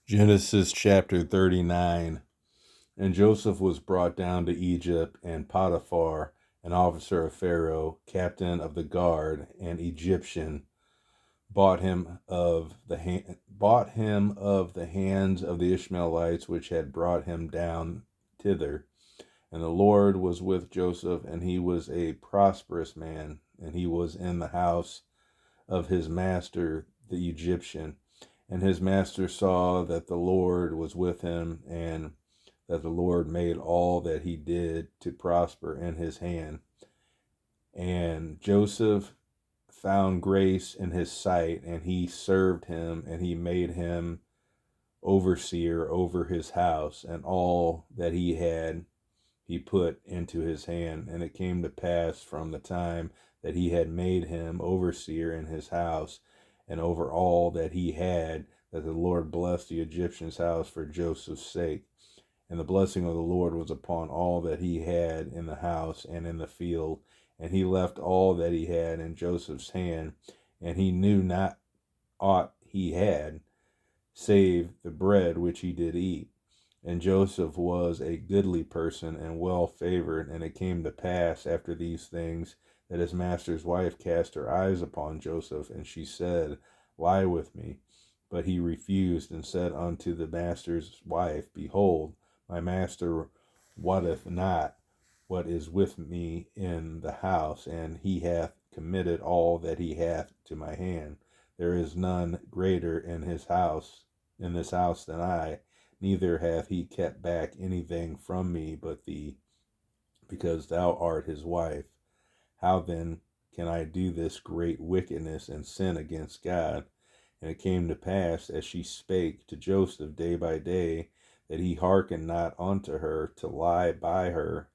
Genesis chapter 39. And Joseph was brought down to Egypt, and Potiphar, an officer of Pharaoh, captain of the guard, an Egyptian, bought him of the hands of the Ishmaelites which had brought him down thither. And the Lord was with Joseph, and he was a prosperous man, and he was in the house of his master the Egyptian. And his master saw that the Lord was with him, and that the Lord made all that he did to prosper in his hand. And Joseph found grace in his sight, and he served him, and he made him overseer over his house, and all that he had he put into his hand. And it came to pass from the time that he had made him overseer in his house and over all that he had, that the Lord blessed the Egyptian's house for Joseph's sake. And the blessing of the Lord was upon all that he had in the house and in the field. And he left all that he had in Joseph's hand, and he knew not aught he had, save the bread which he did eat. And Joseph was a goodly person and well favored. And it came to pass after these things that his master's wife cast her eyes upon Joseph, and she said, Lie with me. But he refused, and said unto the master's wife, Behold, my master wotteth not what is with me in the house, and he hath committed all that he hath to my hand. There is none greater in this house than I, neither hath he kept back anything from me but thee, because thou art his wife. How then can I do this great wickedness and sin against God? And it came to pass, as she spake to Joseph day by day, that he hearkened not unto her to lie by her,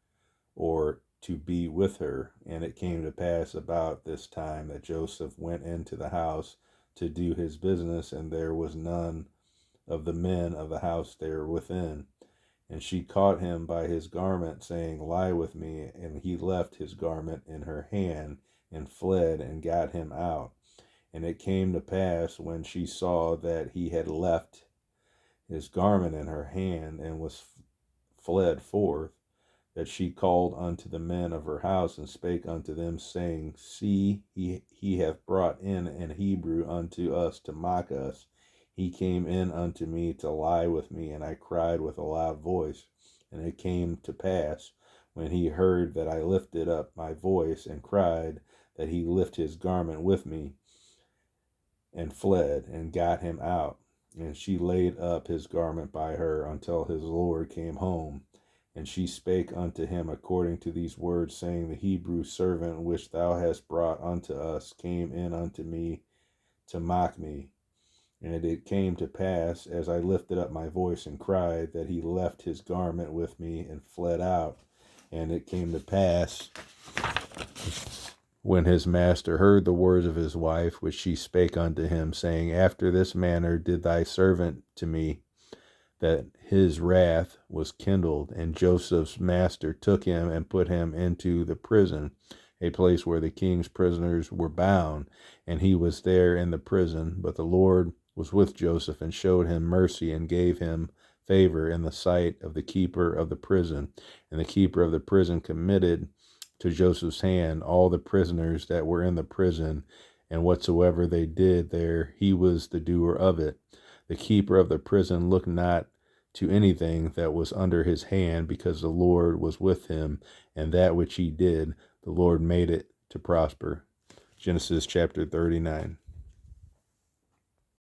or to be with her. And it came to pass about this time that Joseph went into the house to do his business, and there was none of the men of the house there within. And she caught him by his garment, saying, Lie with me. And he left his garment in her hand, and fled, and got him out. And it came to pass, when she saw that he had left his garment in her hand, and was fled forth, that she called unto the men of her house, and spake unto them, saying, See, he hath brought in an Hebrew unto us to mock us. He came in unto me to lie with me, and I cried with a loud voice. And it came to pass, when he heard that I lifted up my voice and cried, that he lift his garment with me, and fled, and got him out. And she laid up his garment by her until his Lord came home. And she spake unto him according to these words, saying, The Hebrew servant which thou hast brought unto us came in unto me to mock me. And it came to pass, as I lifted up my voice and cried, that he left his garment with me and fled out. And it came to pass, when his master heard the words of his wife, which she spake unto him, saying, After this manner did thy servant to me, that his wrath was kindled. And Joseph's master took him and put him into the prison, a place where the king's prisoners were bound. And he was there in the prison. But the Lord was with Joseph, and showed him mercy, and gave him favor in the sight of the keeper of the prison. And the keeper of the prison committed to Joseph's hand all the prisoners that were in the prison, and whatsoever they did there, he was the doer of it. The keeper of the prison looked not to anything that was under his hand, because the Lord was with him, and that which he did, the Lord made it to prosper. Genesis chapter 39.